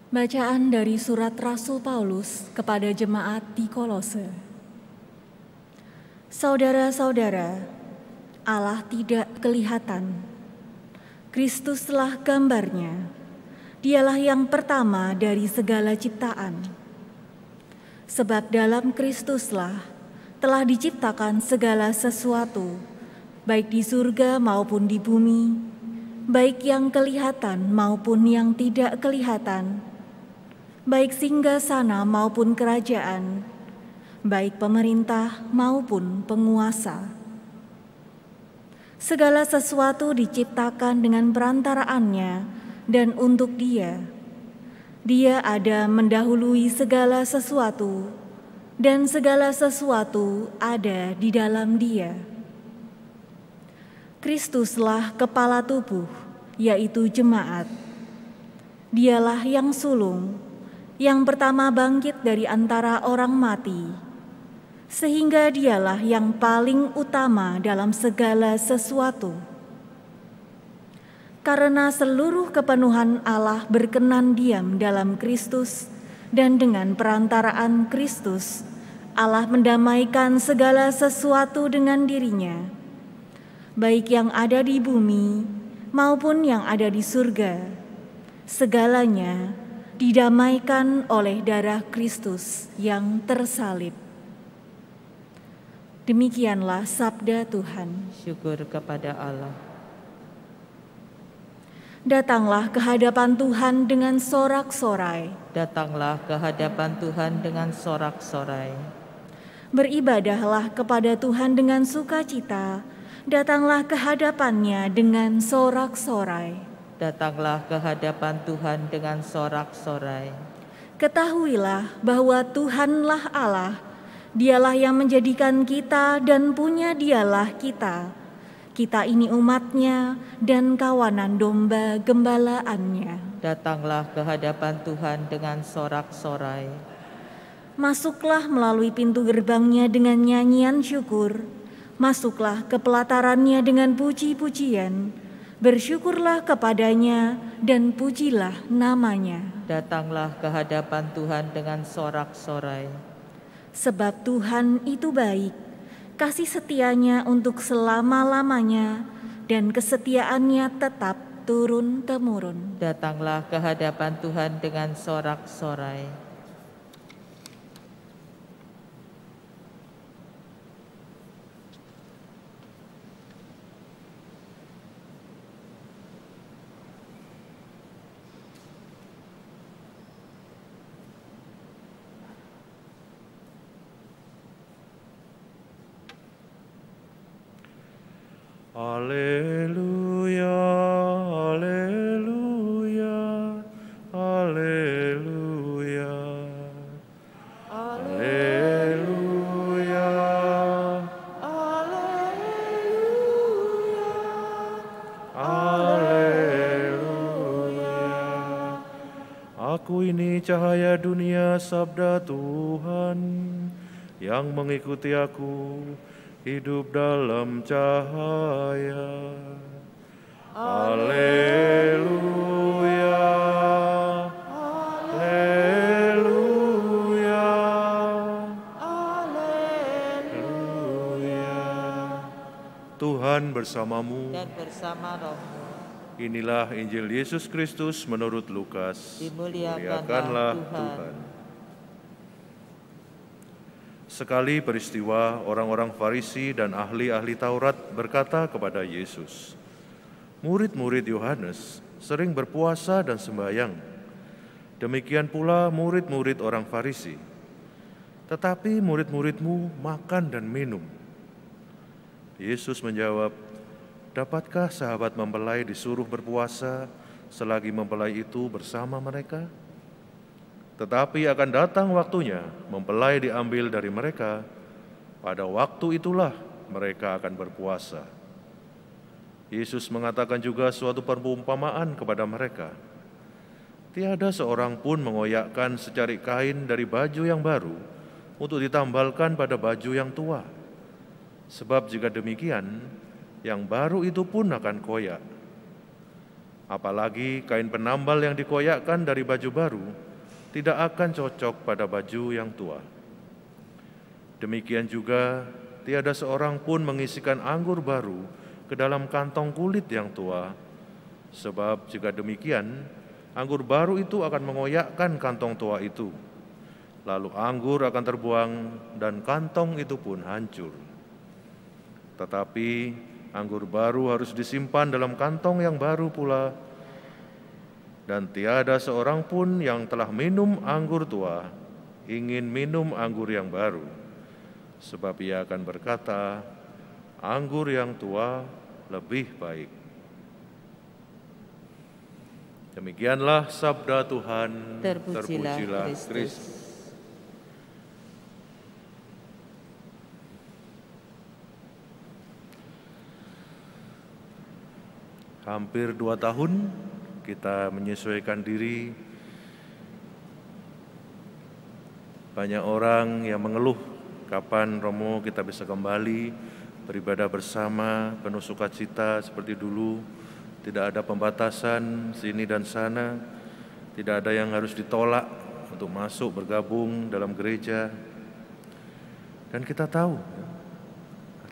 Bacaan dari surat Rasul Paulus kepada jemaat di Kolose. Saudara-saudara, Allah tidak kelihatan. Kristuslah gambarnya. Dialah yang pertama dari segala ciptaan. Sebab dalam Kristuslah telah diciptakan segala sesuatu, baik di surga maupun di bumi, baik yang kelihatan maupun yang tidak kelihatan, baik singgasana maupun kerajaan, baik pemerintah maupun penguasa. Segala sesuatu diciptakan dengan perantaraannya dan untuk Dia. Dia ada mendahului segala sesuatu, dan segala sesuatu ada di dalam Dia. Kristuslah kepala tubuh, yaitu jemaat. Dialah yang sulung, yang pertama bangkit dari antara orang mati, sehingga Dialah yang paling utama dalam segala sesuatu. Karena seluruh kepenuhan Allah berkenan diam dalam Kristus, dan dengan perantaraan Kristus, Allah mendamaikan segala sesuatu dengan dirinya, baik yang ada di bumi maupun yang ada di surga. Segalanya didamaikan oleh darah Kristus yang tersalib. Demikianlah sabda Tuhan. Syukur kepada Allah. Datanglah ke hadapan Tuhan dengan sorak-sorai. Datanglah ke hadapan Tuhan dengan sorak-sorai. Beribadahlah kepada Tuhan dengan sukacita. Datanglah ke hadapan-Nya dengan sorak-sorai. Datanglah ke hadapan Tuhan dengan sorak-sorai. Ketahuilah bahwa Tuhanlah Allah. Dialah yang menjadikan kita dan punya Dialah kita. Kita ini umat-Nya dan kawanan domba gembalaannya. Datanglah ke hadapan Tuhan dengan sorak-sorai. Masuklah melalui pintu gerbang-Nya dengan nyanyian syukur. Masuklah ke pelataran-Nya dengan puji-pujian. Bersyukurlah kepada-Nya dan pujilah nama-Nya. Datanglah ke hadapan Tuhan dengan sorak-sorai. Sebab Tuhan itu baik, kasih setia-Nya untuk selama-lamanya, dan kesetiaan-Nya tetap turun-temurun. Datanglah ke hadapan Tuhan dengan sorak-sorai. Haleluya, haleluya, haleluya. Haleluya, haleluya. Aku ini cahaya dunia, sabda Tuhan, yang mengikuti aku hidup dalam cahaya. Haleluya, haleluya, haleluya. Tuhan bersamamu. Dan bersama rohmu. Inilah Injil Yesus Kristus menurut Lukas. Dimuliakanlah Tuhan. Sekali peristiwa, orang-orang Farisi dan ahli-ahli Taurat berkata kepada Yesus, "Murid-murid Yohanes sering berpuasa dan sembahyang. Demikian pula murid-murid orang Farisi. Tetapi murid-muridmu makan dan minum." Yesus menjawab, "Dapatkah sahabat mempelai disuruh berpuasa selagi mempelai itu bersama mereka? Tetapi akan datang waktunya mempelai diambil dari mereka. Pada waktu itulah mereka akan berpuasa." Yesus mengatakan juga suatu perumpamaan kepada mereka. "Tiada seorang pun mengoyakkan secarik kain dari baju yang baru untuk ditambalkan pada baju yang tua. Sebab jika demikian, yang baru itu pun akan koyak. Apalagi kain penambal yang dikoyakkan dari baju baru tidak akan cocok pada baju yang tua. Demikian juga tiada seorang pun mengisikan anggur baru ke dalam kantong kulit yang tua, sebab jika demikian, anggur baru itu akan mengoyakkan kantong tua itu. Lalu anggur akan terbuang dan kantong itu pun hancur. Tetapi anggur baru harus disimpan dalam kantong yang baru pula, dan tiada seorang pun yang telah minum anggur tua ingin minum anggur yang baru, sebab ia akan berkata, anggur yang tua lebih baik. Demikianlah sabda Tuhan. Terpujilah Kristus. Hampir 2 tahun kita menyesuaikan diri. Banyak orang yang mengeluh, kapan Romo kita bisa kembali beribadah bersama, penuh sukacita seperti dulu. Tidak ada pembatasan sini dan sana, tidak ada yang harus ditolak untuk masuk bergabung dalam gereja. Dan kita tahu,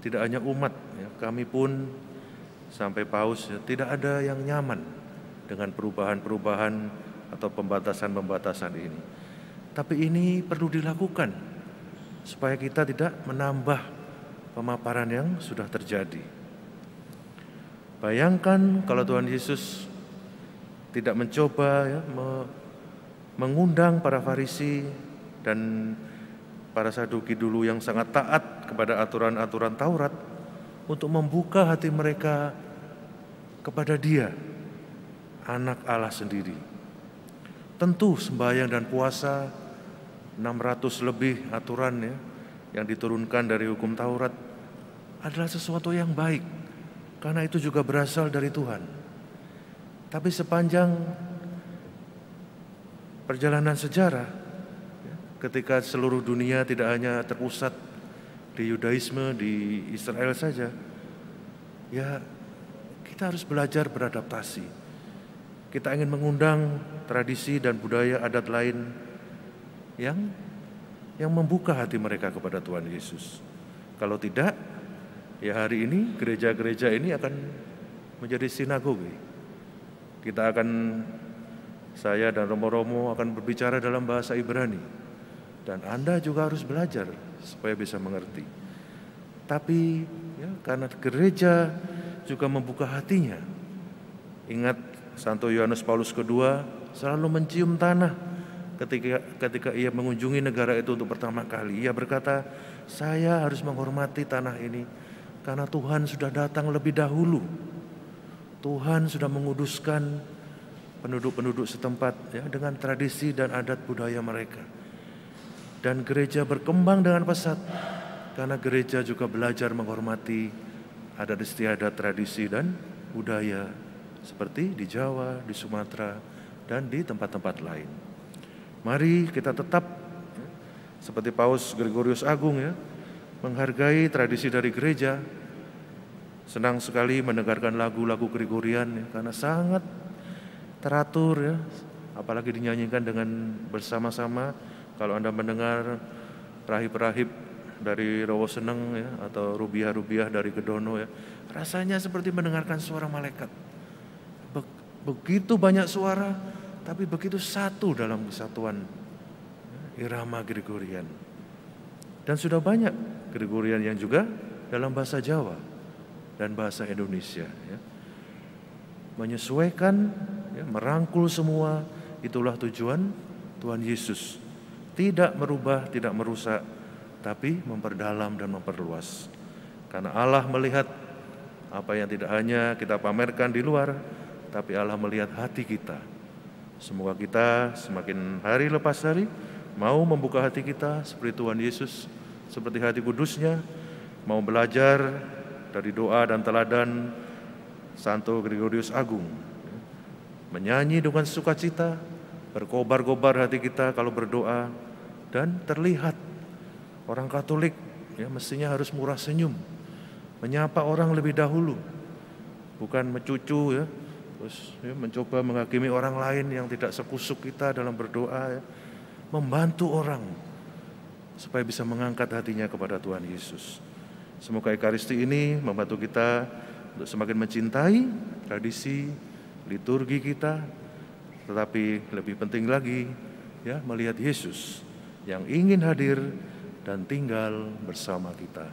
tidak hanya umat, kami pun sampai paus tidak ada yang nyaman dengan perubahan-perubahan atau pembatasan-pembatasan ini. Tapi ini perlu dilakukan supaya kita tidak menambah pemaparan yang sudah terjadi. Bayangkan kalau Tuhan Yesus tidak mencoba mengundang para Farisi dan para Saduki dulu yang sangat taat kepada aturan-aturan Taurat untuk membuka hati mereka kepada Dia, Anak Allah sendiri. Tentu sembahyang dan puasa, 600 lebih aturan yang diturunkan dari hukum Taurat adalah sesuatu yang baik, karena itu juga berasal dari Tuhan. Tapi sepanjang perjalanan sejarah, ketika seluruh dunia tidak hanya terpusat di Yudaisme, di Israel saja, kita harus belajar beradaptasi. Kita ingin mengundang tradisi dan budaya adat lain yang membuka hati mereka kepada Tuhan Yesus. Kalau tidak, hari ini gereja-gereja ini akan menjadi sinagoge. Saya dan Romo-Romo akan berbicara dalam bahasa Ibrani, dan Anda juga harus belajar supaya bisa mengerti. Tapi karena gereja juga membuka hatinya. Ingat, Santo Yohanes Paulus II selalu mencium tanah ketika ia mengunjungi negara itu untuk pertama kali. Ia berkata, saya harus menghormati tanah ini karena Tuhan sudah datang lebih dahulu. Tuhan sudah menguduskan penduduk-penduduk setempat dengan tradisi dan adat budaya mereka. Dan gereja berkembang dengan pesat karena gereja juga belajar menghormati adat istiadat, tradisi dan budaya seperti di Jawa, di Sumatera, dan di tempat-tempat lain. Mari kita tetap seperti Paus Gregorius Agung menghargai tradisi dari gereja. Senang sekali mendengarkan lagu-lagu Gregorian karena sangat teratur apalagi dinyanyikan dengan bersama-sama. Kalau Anda mendengar rahib-rahib dari Rowo Seneng atau rubiah-rubiah dari Gedono rasanya seperti mendengarkan suara malaikat. Begitu banyak suara, tapi begitu satu dalam kesatuan irama Gregorian. Dan sudah banyak Gregorian yang juga dalam bahasa Jawa dan bahasa Indonesia. Menyesuaikan, merangkul semua, itulah tujuan Tuhan Yesus. Tidak merubah, tidak merusak, tapi memperdalam dan memperluas. Karena Allah melihat apa yang tidak hanya kita pamerkan di luar, tapi Allah melihat hati kita. Semoga kita semakin hari lepas hari mau membuka hati kita seperti Tuhan Yesus, seperti hati kudusnya, mau belajar dari doa dan teladan Santo Gregorius Agung. Menyanyi dengan sukacita, berkobar-kobar hati kita kalau berdoa, dan terlihat orang Katolik mestinya harus murah senyum, menyapa orang lebih dahulu, bukan mencucu terus mencoba menghakimi orang lain yang tidak sekusuk kita dalam berdoa, membantu orang supaya bisa mengangkat hatinya kepada Tuhan Yesus. Semoga Ekaristi ini membantu kita untuk semakin mencintai tradisi liturgi kita, tetapi lebih penting lagi melihat Yesus yang ingin hadir dan tinggal bersama kita.